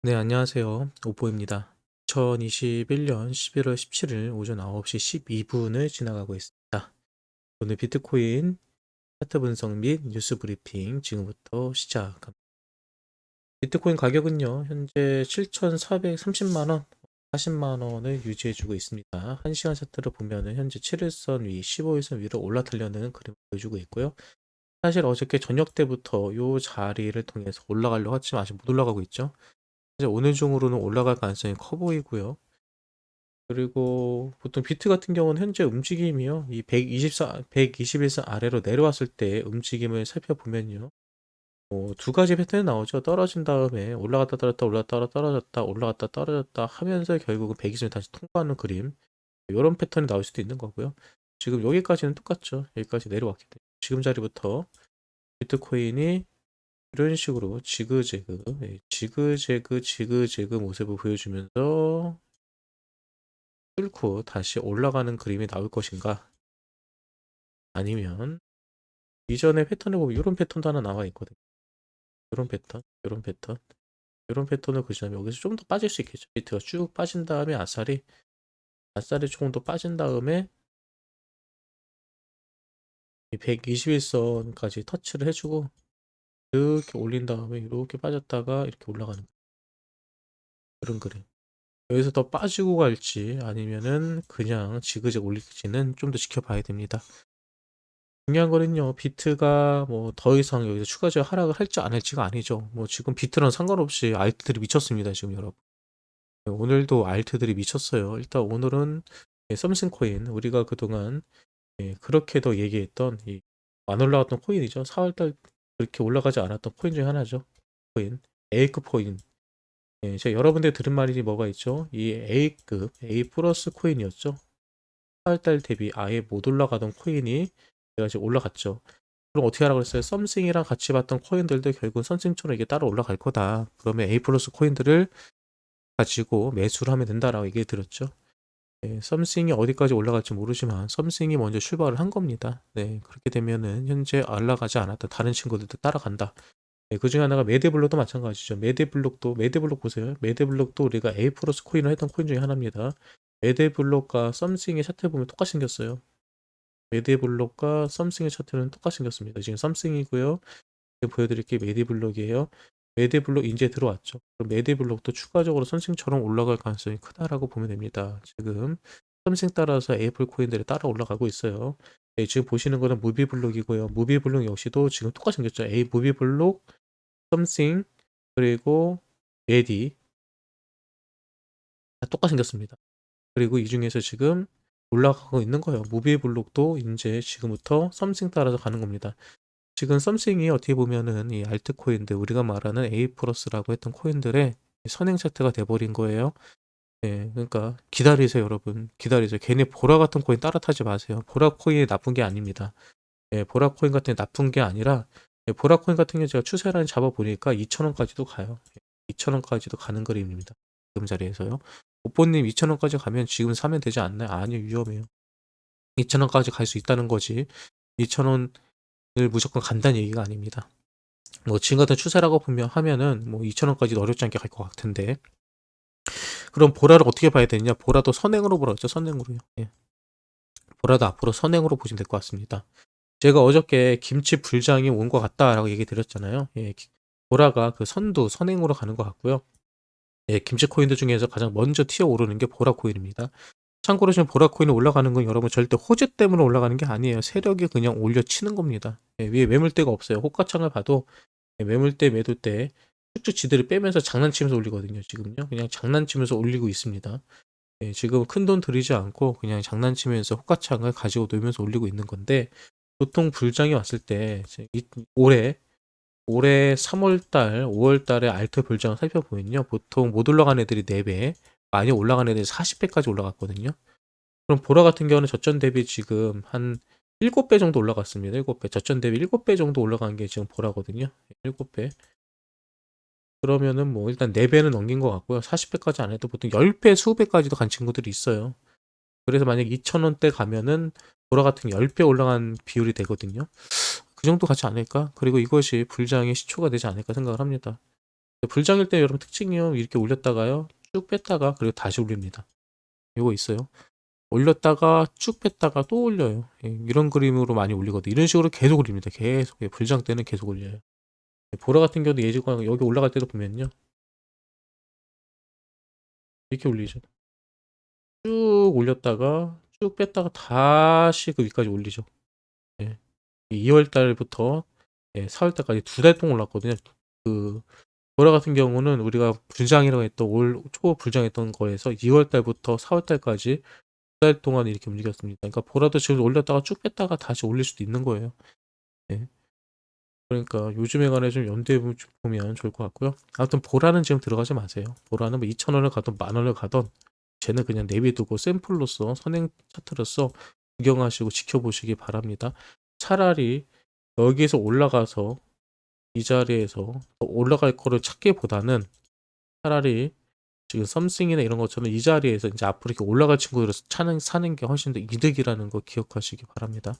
네, 안녕하세요. 오보입니다. 2021년 11월 17일 오전 9시 12분을 지나가고 있습니다. 오늘 비트코인 차트 분석 및 뉴스 브리핑 지금부터 시작합니다. 비트코인 가격은요, 현재 7,430만 원, 40만 원을 유지해주고 있습니다. 1시간 차트를 보면은 현재 7일선 위, 15일선 위로 올라타려는 그림을 보여주고 있고요. 사실 어저께 저녁 때부터 이 자리를 통해서 올라가려고 했지만 아직 못 올라가고 있죠. 이제 오늘 중으로는 올라갈 가능성이 커 보이고요. 그리고 보통 비트 같은 경우는 현재 움직임이요. 이 121선 아래로 내려왔을 때 움직임을 살펴보면요. 두 가지 패턴이 나오죠. 떨어진 다음에 올라갔다 떨어졌다 올라갔다 떨어졌다 올라갔다 떨어졌다 하면서 결국은 120을 다시 통과하는 그림. 이런 패턴이 나올 수도 있는 거고요. 지금 여기까지는 똑같죠. 여기까지 내려왔기 때문에. 지금 자리부터 비트코인이 이런 식으로 지그재그, 지그재그 모습을 보여주면서 뚫고 다시 올라가는 그림이 나올 것인가? 아니면 이전의 패턴을 보면 이런 패턴도 하나 나와 있거든요. 이런 패턴, 이런 패턴, 이런 패턴을 보시면 여기서 좀 더 빠질 수 있겠죠. 비트가 쭉 빠진 다음에 아싸리 조금 더 빠진 다음에 121선까지 터치를 해주고 이렇게 올린 다음에 이렇게 빠졌다가 이렇게 올라가는 그런 그림. 여기서 더 빠지고 갈지 아니면은 그냥 지그재그 올릴지는 좀 더 지켜봐야 됩니다. 중요한 거는요, 비트가 뭐 더 이상 여기서 추가적으로 하락을 할지 안 할지가 아니죠. 뭐 지금 비트랑 상관없이 알트들이 미쳤습니다, 지금 여러분. 오늘도 알트들이 미쳤어요. 일단 오늘은 썸씽 코인, 우리가 그동안 그렇게도 얘기했던 안 올라갔던 코인이죠. 4월달 그렇게 올라가지 않았던 코인 중에 하나죠. 코인, A급 코인. 제가 여러분들 들은 말이 뭐가 있죠? 이 A급, A 플러스 코인이었죠. 4월달 대비 아예 못 올라가던 코인이 제가 지금 올라갔죠. 그럼 어떻게 하라고 그랬어요? 썸씽이랑 같이 봤던 코인들도 결국은 썸씽처럼 이게 따라 올라갈 거다. 그러면 A 플러스 코인들을 가지고 매수를 하면 된다라고 얘기 드렸죠. 썸씽이 어디까지 올라갈지 모르지만 썸씽이 먼저 출발을 한 겁니다. 네, 그렇게 되면은 현재 올라가지 않았던 다른 친구들도 따라간다. 그 중에 하나가 매드블록도 마찬가지죠. 매드블록 보세요. 매드블록도 우리가 A 플러스 코인을 했던 코인 중에 하나입니다. 매드블록과 썸씽의 차트 보면 똑같이 생겼어요. 매드블록과 썸씽의 차트는 똑같이 생겼습니다. 지금 썸씽이고요. 보여드릴 게 매드블록이에요. 매드블록 이제 들어왔죠. 그럼 매드블록도 추가적으로 썸씽처럼 올라갈 가능성이 크다라고 보면 됩니다. 지금 썸씽 따라서 애플 코인들이 따라 올라가고 있어요. 네, 지금 보시는 거는 무비블록이고요. 무비블록 역시도 지금 똑같이 생겼죠. A 무비블록, 썸씽, 그리고 매디 다 똑같이 생겼습니다. 그리고 이 중에서 지금 올라가고 있는 거예요. 무비블록도 이제 지금부터 썸씽 따라서 가는 겁니다. 지금 썸씽이 어떻게 보면은 이 알트코인들 우리가 말하는 A 플러스라고 했던 코인들의 선행 차트가 돼버린 거예요. 그러니까 기다리세요, 여러분. 기다리세요. 괜히 보라 같은 코인 따라 타지 마세요. 보라 코인이 나쁜 게 아닙니다. 보라 코인 같은 게 나쁜 게 아니라 보라 코인 같은 경우 제가 추세라인 잡아보니까 2,000원까지도 가요. 2,000원까지도 가는 그림입니다. 지금 자리에서요. 오뽀님 2,000원까지 가면 지금 사면 되지 않나요? 아니요, 위험해요. 2,000원까지 갈 수 있다는 거지. 2,000원을 무조건 간다는 얘기가 아닙니다. 뭐 지금 같은 추세라고 보면 하면은 뭐 2,000원까지도 어렵지 않게 갈 것 같은데. 그럼 보라를 어떻게 봐야 되느냐? 보라도 선행으로 보라 했죠. 선행으로요. 보라도 앞으로 선행으로 보시면 될 것 같습니다. 제가 어저께 김치 불장이 온 것 같다라고 얘기 드렸잖아요. 보라가 그 선두 선행으로 가는 것 같고요. 김치 코인들 중에서 가장 먼저 튀어 오르는 게 보라 코인입니다. 참고로 지금 보라 코인이 올라가는 건 여러분 절대 호재 때문에 올라가는 게 아니에요. 세력이 그냥 올려치는 겁니다. 위에 매물대가 없어요. 호가창을 봐도 매물대, 매도대 쭉쭉 지들이 빼면서 장난치면서 올리거든요. 지금요. 그냥 장난치면서 올리고 있습니다. 지금 큰돈 들이지 않고 그냥 장난치면서 호가창을 가지고 놀면서 올리고 있는 건데 보통 불장이 왔을 때 올해 3월달, 5월달에 알트 불장을 살펴보면요. 보통 못 올라간 애들이 4배, 많이 올라간 애들이 40배까지 올라갔거든요. 그럼 보라 같은 경우는 저점 대비 지금 한 7배 정도 올라갔습니다. 7배. 저점 대비 7배 정도 올라간 게 지금 보라거든요. 7배. 그러면은 뭐 일단 4배는 넘긴 것 같고요. 40배까지 안 해도 보통 10배, 20배까지도 간 친구들이 있어요. 그래서 만약 2,000원대 가면은 보라 같은 10배 올라간 비율이 되거든요. 그 정도 가지 않을까? 그리고 이것이 불장의 시초가 되지 않을까 생각을 합니다. 불장일 때 여러분 특징이요. 이렇게 올렸다가요. 쭉 뺐다가 그리고 다시 올립니다. 이거 있어요. 올렸다가 쭉 뺐다가 또 올려요. 예, 이런 그림으로 많이 올리거든요. 이런 식으로 계속 올립니다. 계속. 예, 불장 때는 계속 올려요. 예, 보라 같은 경우도 예지광 여기 올라갈 때도 보면요. 이렇게 올리죠. 쭉 올렸다가 쭉 뺐다가 다시 그 위까지 올리죠. 예. 2월 달부터 4월 달까지 2달 동안 올랐거든요. 그 보라 같은 경우는 우리가 불장이라고 했던 올 초 불장했던 거에서 2월 달부터 4월 달까지 2달 동안 이렇게 움직였습니다. 그러니까 보라도 지금 올렸다가 쭉 뺐다가 다시 올릴 수도 있는 거예요. 예. 그러니까 요즘에 관해 좀 염두에 보면 좋을 것 같고요. 아무튼 보라는 지금 들어가지 마세요. 보라는 뭐 2,000원을 가든 10,000원을 가든 쟤는 그냥 내비두고 샘플로서 선행 차트로서 구경하시고 지켜보시기 바랍니다. 차라리 여기에서 올라가서 이 자리에서 더 올라갈 거를 찾기보다는 차라리 지금 썸씽이나 이런 것처럼 이 자리에서 이제 앞으로 이렇게 올라갈 친구들을 사는 게 훨씬 더 이득이라는 거 기억하시기 바랍니다.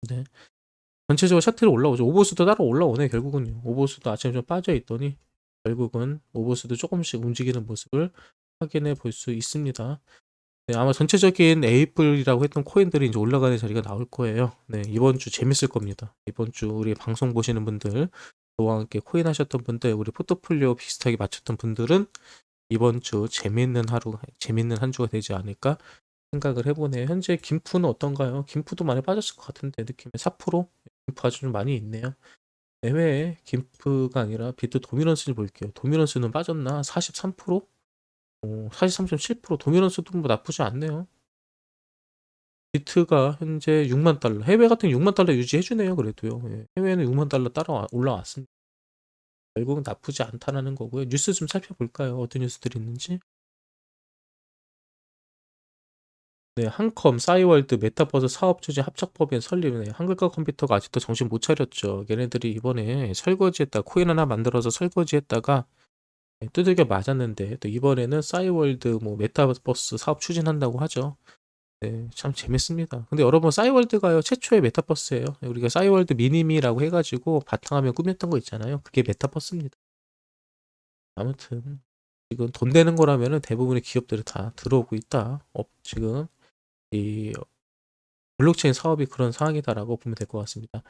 네. 전체적으로 차트로 올라오죠. 오버수도 따로 올라오네 결국은요. 오버수도 아침에 좀 빠져 있더니 결국은 오버수도 조금씩 움직이는 모습을 확인해 볼 수 있습니다. 네, 아마 전체적인 에이플이라고 했던 코인들이 이제 올라가는 자리가 나올 거예요. 네, 이번 주 재밌을 겁니다. 이번 주 우리 방송 보시는 분들, 저와 함께 코인 하셨던 분들, 우리 포트폴리오 비슷하게 맞췄던 분들은 이번 주 재밌는 한 주가 되지 않을까 생각을 해보네요. 현재 김푸는 어떤가요? 김푸도 많이 빠졌을 것 같은데 느낌에 4%? 김푸 아주 좀 많이 있네요. 내외에 김프가 아니라 비트 도미넌스를 볼게요. 도미넌스는 빠졌나? 43%? 43.7%. 도미넌스도 뭐 나쁘지 않네요. 비트가 현재 6만 달러. 해외 같은 6만 달러 유지해주네요. 그래도요. 예. 해외는 6만 달러 따라 올라왔습니다. 결국은 나쁘지 않다는 거고요. 뉴스 좀 살펴볼까요? 어떤 뉴스들이 있는지. 네, 한컴, 싸이월드, 메타버스 사업 추진 합작법인 설립. 한글과 컴퓨터가 아직도 정신 못 차렸죠. 얘네들이 이번에 설거지했다. 코인 하나 만들어서 설거지했다가 두들겨 맞았는데 또 이번에는 싸이월드 뭐 메타버스 사업 추진한다고 하죠. 네, 참 재밌습니다. 근데 여러분 싸이월드가요 최초의 메타버스예요. 우리가 싸이월드 미니미라고 해가지고 바탕화면 꾸몄던 거 있잖아요. 그게 메타버스입니다. 아무튼 지금 돈 되는 거라면은 대부분의 기업들이 다 들어오고 있다. 지금 이 블록체인 사업이 그런 상황이다라고 보면 될 것 같습니다.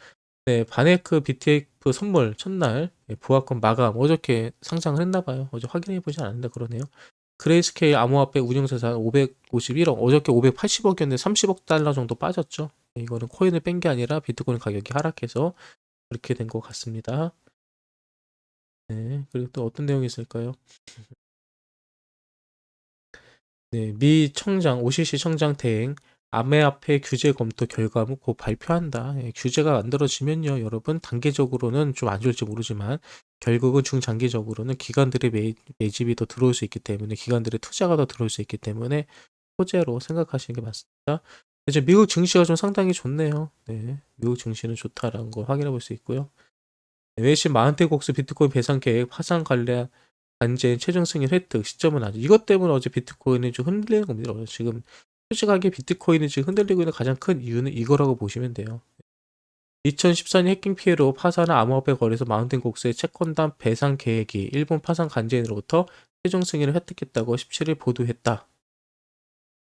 네, 바네크 BTF 선물 첫날 부합권 마감 어저께 상장을 했나 봐요. 어제 확인해 보진 않았는데 그러네요. 그레이스케일 암호화폐 운용자산 551억, 어저께 580억이었는데 30억 달러 정도 빠졌죠. 이거는 코인을 뺀 게 아니라 비트코인 가격이 하락해서 그렇게 된 것 같습니다. 네, 그리고 또 어떤 내용이 있을까요? 네, 미 청장, OCC 청장 대행, 암호화폐 규제 검토 결과물 곧 발표한다. 규제가 만들어지면요, 여러분, 단계적으로는 좀 안 좋을지 모르지만, 결국은 중장기적으로는 기관들의 매집이 더 들어올 수 있기 때문에, 기관들의 투자가 더 들어올 수 있기 때문에, 호재로 생각하시는 게 맞습니다. 이제 미국 증시가 좀 상당히 좋네요. 네, 미국 증시는 좋다라는 걸 확인해 볼 수 있고요. 외신 마흔대 곡수 비트코인 배상 계획 파산 관련 관제인 최종 승인 획득 시점은 아직 이것 때문에 어제 비트코인이 좀 흔들리는 겁니다. 지금 솔직하게 비트코인이 지금 흔들리고 있는 가장 큰 이유는 이거라고 보시면 돼요. 2014년 해킹 피해로 파산한 암호화폐 거래소 마운틴 곡스의 채권단 배상 계획이 일본 파산 관제인으로부터 최종 승인을 획득했다고 17일 보도했다.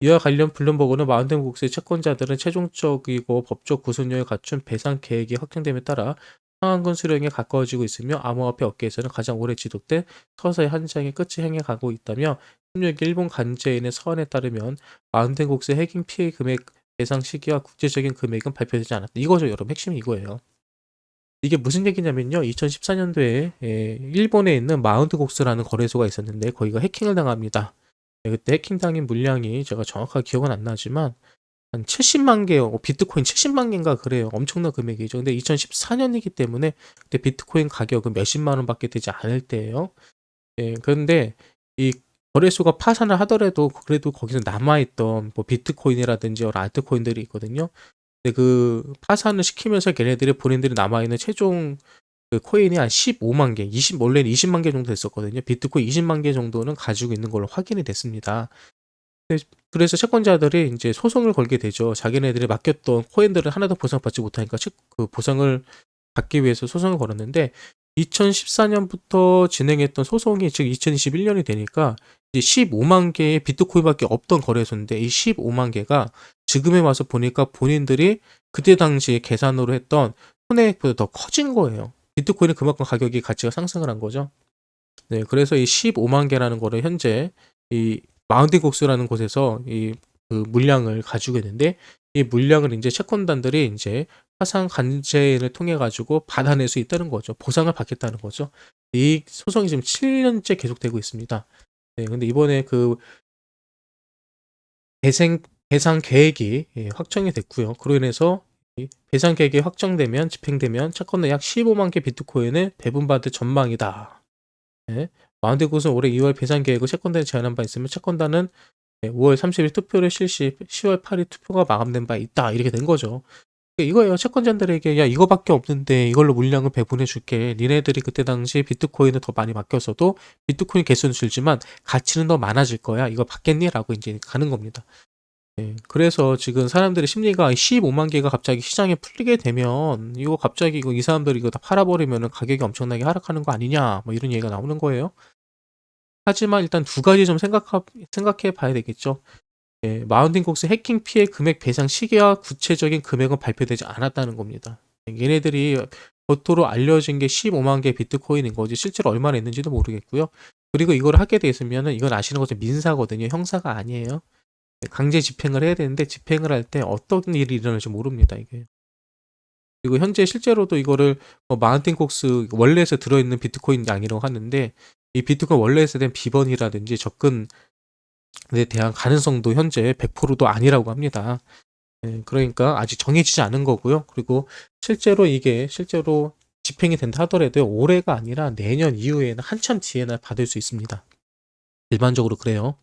이와 관련 블룸버그는 마운틴 곡스의 채권자들은 최종적이고 법적 구속력을 갖춘 배상 계획이 확정됨에 따라 상한권 수령에 가까워지고 있으며 암호화폐 업계에서는 가장 오래 지속된 서서히 한 장의 끝을 향해 가고 있다며 16일 일본 관제인의 서한에 따르면 마운틴 곡스의 해킹 피해 금액 배상 시기와 국제적인 금액은 발표되지 않았다. 이거죠, 여러분. 핵심이 이거예요. 이게 무슨 얘기냐면요. 2014년도에 일본에 있는 마운트 곡스라는 거래소가 있었는데 거기가 해킹을 당합니다. 그때 해킹당한 물량이 제가 정확하게 기억은 안 나지만 한 70만 개요. 비트코인 70만 개인가 그래요. 엄청난 금액이죠. 근데 2014년이기 때문에 그때 비트코인 가격은 몇십만 원밖에 되지 않을 때예요. 예, 그런데 이 거래소가 파산을 하더라도 그래도 거기서 남아있던 뭐 비트코인이라든지 여러 알트코인들이 있거든요. 근데 그 파산을 시키면서 걔네들이 본인들이 남아있는 최종 그 코인이 한 15만 개, 원래는 20만 개 정도 됐었거든요. 비트코인 20만 개 정도는 가지고 있는 걸로 확인이 됐습니다. 그래서 채권자들이 이제 소송을 걸게 되죠. 자기네들이 맡겼던 코인들을 하나도 보상받지 못하니까 그 보상을 받기 위해서 소송을 걸었는데 2014년부터 진행했던 소송이 지금 2021년이 되니까 이제 15만 개의 비트코인밖에 없던 거래소인데 이 15만 개가 지금에 와서 보니까 본인들이 그때 당시에 계산으로 했던 손해액보다 더 커진 거예요. 비트코인은 그만큼 가격이 가치가 상승을 한 거죠. 네, 그래서 이 15만 개라는 거를 현재 이 마운틴 곡스라는 곳에서 이 그 물량을 가지고 있는데 이 물량을 이제 채권단들이 이제 파산 관제를 통해 가지고 받아낼 수 있다는 거죠. 보상을 받겠다는 거죠. 이 소송이 지금 7년째 계속되고 있습니다. 네, 근데 이번에 그 배생 배상 계획이 확정이 됐고요. 그로 인해서 이 배상 계획이 확정되면 집행되면 채권은 약 15만 개 비트코인을 배분받을 전망이다. 네. 마운틴 곳은 올해 2월 배상 계획을 채권단에 제안한 바 있으면 채권단은 5월 30일 투표를 실시, 10월 8일 투표가 마감된 바 있다. 이렇게 된 거죠. 이거예요. 채권자들에게 야 이거밖에 없는데 이걸로 물량을 배분해 줄게. 니네들이 그때 당시 비트코인을 더 많이 맡겼어도 비트코인 개수는 줄지만 가치는 더 많아질 거야. 이거 받겠니? 라고 이제 가는 겁니다. 그래서 지금 사람들의 심리가 15만 개가 갑자기 시장에 풀리게 되면 이거 갑자기 이거 이 사람들이 이거 다 팔아버리면 가격이 엄청나게 하락하는 거 아니냐 뭐 이런 얘기가 나오는 거예요. 하지만 일단 두 가지 좀 생각해 봐야 되겠죠. 마운틴 곡스 해킹 피해 금액 배상 시기와 구체적인 금액은 발표되지 않았다는 겁니다. 얘네들이 겉으로 알려진 게 15만 개 비트코인인 거지 실제로 얼마나 있는지도 모르겠고요. 그리고 이걸 하게 됐으면은 이건 아시는 것처럼 민사거든요. 형사가 아니에요. 강제 집행을 해야 되는데 집행을 할 때 어떤 일이 일어날지 모릅니다, 이게. 그리고 현재 실제로도 이거를 마운틴 곡스 월렛에 들어있는 비트코인 양이라고 하는데 이 비트코인 월렛에 대한 비번이라든지 접근에 대한 가능성도 현재 100%도 아니라고 합니다. 그러니까 아직 정해지지 않은 거고요. 그리고 실제로 이게 실제로 집행이 된다 하더라도 올해가 아니라 내년 이후에는 한참 뒤에나 받을 수 있습니다. 일반적으로 그래요.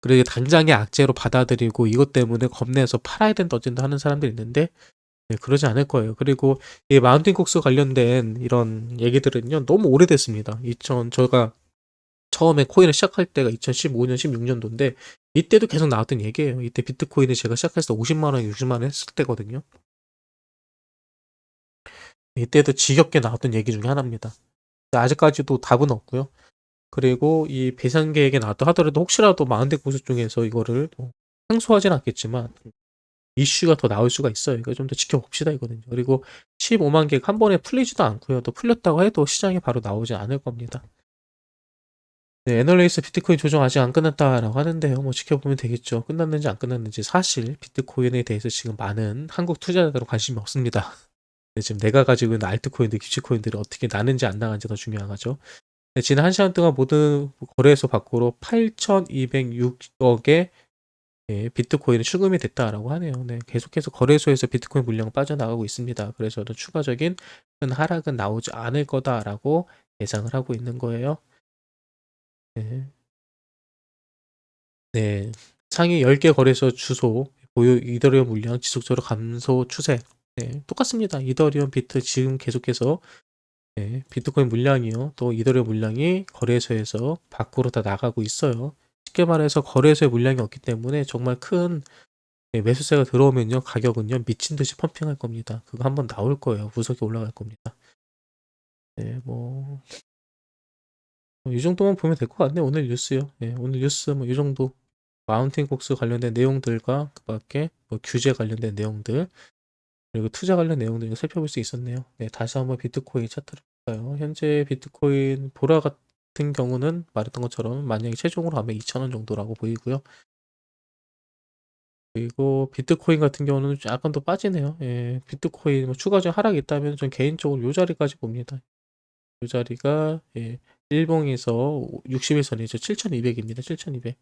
그리고 당장의 악재로 받아들이고 이것 때문에 겁내서 팔아야 된다 어쩐다 하는 사람들이 있는데 그러지 않을 거예요. 그리고 이 마운틴 곡스 관련된 이런 얘기들은요 너무 오래됐습니다. 저가 처음에 코인을 시작할 때가 2015년, 16년도인데 이때도 계속 나왔던 얘기예요. 이때 비트코인을 제가 시작했을 때 50만 원, 60만 원 했을 때거든요. 이때도 지겹게 나왔던 얘기 중에 하나입니다. 아직까지도 답은 없고요. 그리고 이 배상 계획에 나왔다 하더라도 혹시라도 마운틴 곡스 중에서 이거를 항소하진 않겠지만 이슈가 더 나올 수가 있어요. 이거 좀 더 지켜봅시다 이거든요. 그리고 15만 개가 한 번에 풀리지도 않고요. 또 풀렸다고 해도 시장에 바로 나오지 않을 겁니다. 네, 애널리스트 비트코인 조정 아직 안 끝났다라고 하는데요. 뭐 지켜보면 되겠죠. 끝났는지 안 끝났는지. 사실 비트코인에 대해서 지금 많은 한국 투자자들은 관심이 없습니다. 지금 내가 가지고 있는 알트코인들, 기치코인들이 어떻게 나는지 안 나가는지 더 중요하죠. 지난 1시간 동안 모든 거래소 밖으로 8,206억의 비트코인이 출금이 됐다라고 하네요. 네, 계속해서 거래소에서 비트코인 물량 빠져나가고 있습니다. 그래서 저는 추가적인 큰 하락은 나오지 않을 거다라고 예상을 하고 있는 거예요. 네. 네. 상위 10개 거래소 주소 보유 이더리움 물량 지속적으로 감소 추세. 네, 똑같습니다. 이더리움 비트 지금 계속해서 비트코인 물량이요. 또 이더리움 물량이 거래소에서 밖으로 다 나가고 있어요. 쉽게 말해서 거래소에 물량이 없기 때문에 정말 큰 매수세가 들어오면요. 가격은요. 미친 듯이 펌핑할 겁니다. 그거 한번 나올 거예요. 무섭게 올라갈 겁니다. 네, 이 정도만 보면 될 것 같네요. 오늘 뉴스요. 오늘 뉴스 뭐 이 정도 마운틴 곡스 관련된 내용들과 그 밖에 뭐 규제 관련된 내용들 그리고 투자 관련 내용들 살펴볼 수 있었네요. 네, 다시 한번 비트코인 차트를 볼까요? 현재 비트코인 보라 같은 경우는 말했던 것처럼 만약에 최종으로 하면 2,000원 정도라고 보이고요. 그리고 비트코인 같은 경우는 약간 더 빠지네요. 비트코인 뭐 추가적인 하락이 있다면 전 개인적으로 요 자리까지 봅니다. 요 자리가 일봉에서 60일선이죠. 7,200입니다. 7,200.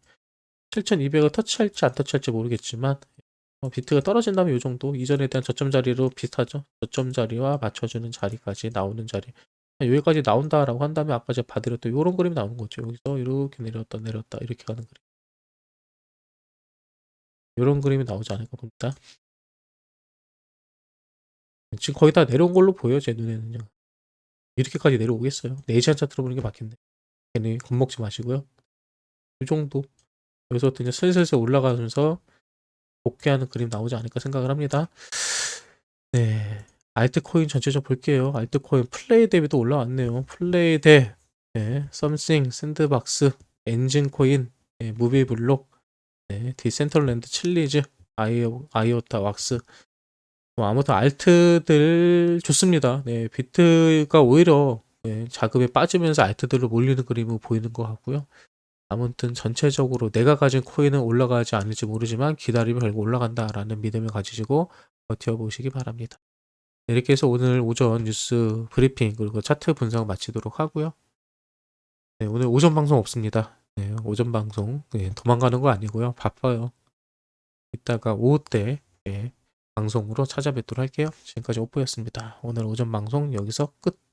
7,200을 터치할지 안 터치할지 모르겠지만 비트가 떨어진다면 요 정도 이전에 대한 저점 자리로 비슷하죠. 저점 자리와 맞춰주는 자리까지 나오는 자리. 여기까지 나온다라고 한다면 아까 제가 봐드렸던 요런 그림이 나오는 거죠. 여기서 이렇게 내렸다 내렸다 이렇게 가는 그림. 요런 그림이 나오지 않을까 봅니다. 지금 거의 다 내려온 걸로 보여요. 제 눈에는요. 이렇게까지 내려오겠어요. 4시간 차트로 보는 게 맞겠네. 괜히 겁먹지 마시고요. 이 정도. 여기서부터 이제 슬슬슬 올라가면서 복귀하는 그림 나오지 않을까 생각을 합니다. 네. 알트코인 전체적으로 볼게요. 알트코인 플레이 대비도 올라왔네요. 플레이 대, 네, 썸씽, 샌드박스, 엔진코인, 네, 무비블록, 네, 디센털랜드, 칠리즈, 아이오타, 왁스. 뭐 아무튼 알트들 좋습니다. 네, 비트가 오히려 네, 자금에 빠지면서 알트들로 몰리는 그림을 보이는 것 같고요. 아무튼 전체적으로 내가 가진 코인은 올라가지 않을지 모르지만 기다리면 결국 올라간다라는 믿음을 가지시고 버텨보시기 바랍니다. 네, 이렇게 해서 오늘 오전 뉴스 브리핑 그리고 차트 분석 마치도록 하고요. 네, 오늘 오전 방송 없습니다. 네, 오전 방송 네, 도망가는 거 아니고요. 바빠요. 이따가 오후 때 방송으로 찾아뵙도록 할게요. 지금까지 오프였습니다. 오늘 오전 방송 여기서 끝.